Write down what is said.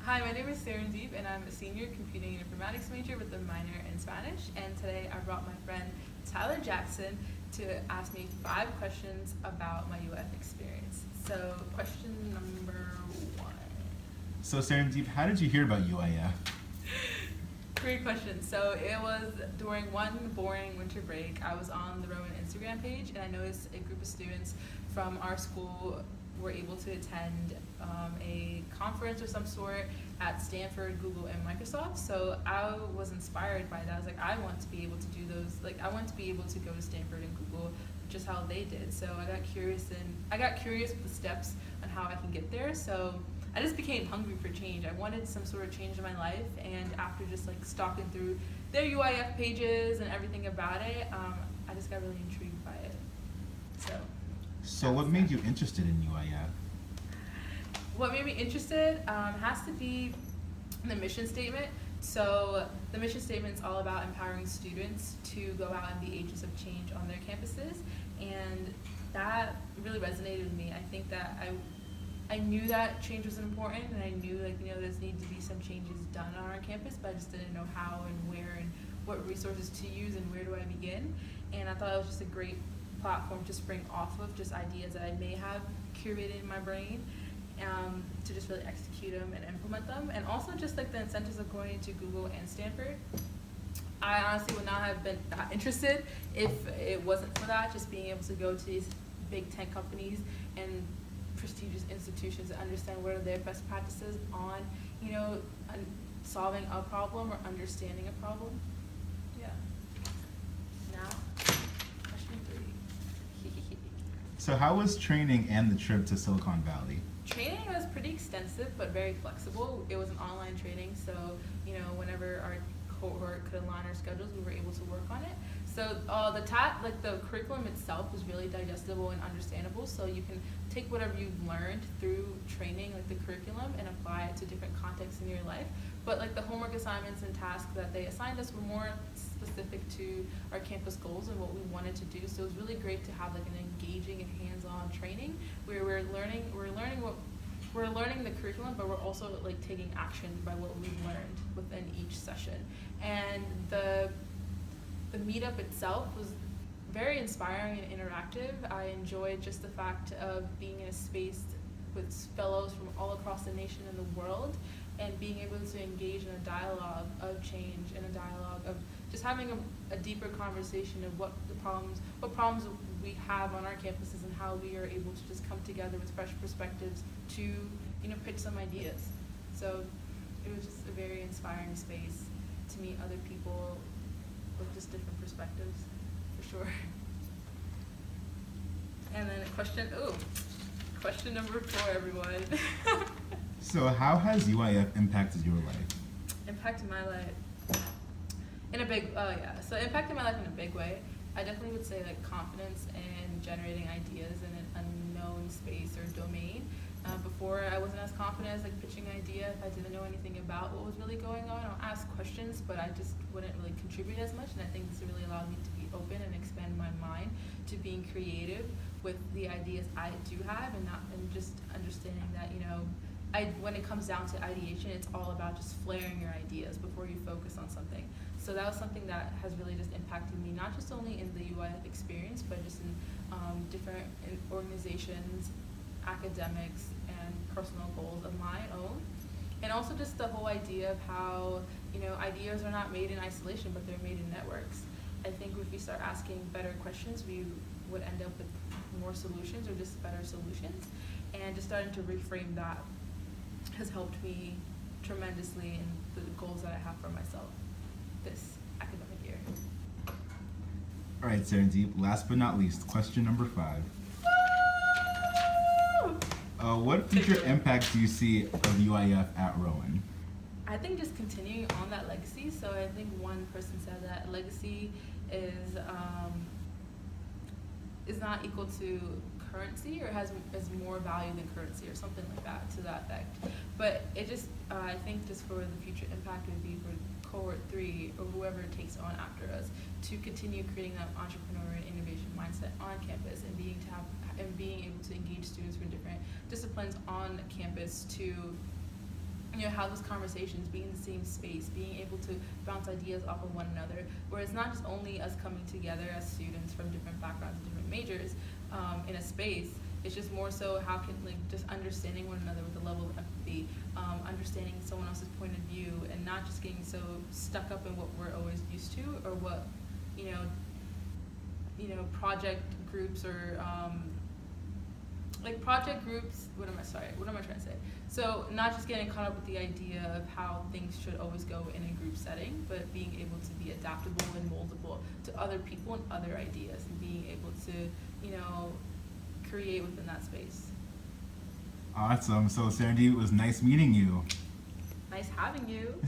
Hi, my name is Deep, and I'm a senior computing and informatics major with a minor in Spanish. And today I brought my friend Tyler Jackson to ask me 5 questions about my UIF experience. So, question number 1. So Serendip, how did you hear about UIF? Great question. So it was during one boring winter break. I was on the Rowan Instagram page, and I noticed a group of students from our school were able to attend a conference or some sort at Stanford, Google, and Microsoft. So I was inspired by that. I was like, I want to be able to do those. Like, I want to be able to go to Stanford and Google just how they did. So I got curious with the steps on how I can get there. So I just became hungry for change. I wanted some sort of change in my life, and after just like stalking through their UIF pages and everything about it, I just got really intrigued by it. So what made you interested in UIF? What made me interested has to be the mission statement. So the mission statement is all about empowering students to go out and be agents of change on their campuses, and that really resonated with me. I think that I knew that change was important, and I knew there's need to be some changes done on our campus, but I just didn't know how and where and what resources to use and where do I begin. And I thought it was just a great platform to spring off of just ideas that I may have curated in my brain, to just really execute them and implement them. And also just like the incentives of going to Google and Stanford. I honestly would not have been that interested if it wasn't for that, just being able to go to these big tech companies and prestigious institutions and understand what are their best practices on, solving a problem or understanding a problem. Yeah. Now, question 3. So how was training and the trip to Silicon Valley? Training was pretty extensive but very flexible. It was an online training, so whenever our cohort could align our schedules, we were able to work on it. So the curriculum itself was really digestible and understandable. So you can take whatever you've learned through training, like the curriculum, and apply it to different contexts in your life. But like the homework assignments and tasks that they assigned us were more specific to our campus goals and what we wanted to do. So it was really great to have like an engaging and hands-on training where we're learning the curriculum, but we're also like taking action by what we've learned within each session. And the meetup itself was very inspiring and interactive. I enjoyed just the fact of being in a space with fellows from all across the nation and the world, and being able to engage in a dialogue of change and a dialogue of just having a deeper conversation of what problems we have on our campuses and how we are able to just come together with fresh perspectives to pitch some ideas. So it was just a very inspiring space to meet other people with just different perspectives, for sure. And then question number 4, everyone. So how has UIF impacted your life? Impacted my life in a big, so it impacted my life in a big way. I definitely would say like confidence and generating ideas in an unknown space or domain. Before I wasn't as confident as like pitching an idea if I didn't know anything about what was really going on. I'll ask questions, but I just wouldn't really contribute as much. And I think this really allowed me to be open and expand my mind to being creative with the ideas I do have, and just understanding that when it comes down to ideation, it's all about just flaring your ideas before you focus on something. So that was something that has really just impacted me, not just only in the UIF experience, but just in different organizations, academics, and personal goals of my own. And also just the whole idea of how ideas are not made in isolation, but they're made in networks. I think if we start asking better questions, we would end up with more solutions or just better solutions. And just starting to reframe that has helped me tremendously in the goals that I have for myself this academic year. All right, Serendip, last but not least, question number 5. What future impact do you see of UIF at Rowan? I think just continuing on that legacy. So I think one person said that legacy is not equal to currency, or has more value than currency, or something like that, to that effect. But it just, I think just for the future impact would be for cohort 3 or whoever takes on after us to continue creating that entrepreneurial and innovation mindset on campus, and being able to engage students from different disciplines on campus to have those conversations, being in the same space, being able to bounce ideas off of one another, where it's not just only us coming together as students from different backgrounds and different majors in a space. It's just more so how can, like, just understanding one another with a level of empathy, understanding someone else's point of view, and not just getting so stuck up in what we're always used to, or what, project groups or like project groups. What am I trying to say? So not just getting caught up with the idea of how things should always go in a group setting, but being able to be adaptable and moldable to other people and other ideas, and being able to, create within that space. Awesome. So Serendip, it was nice meeting you. Nice having you.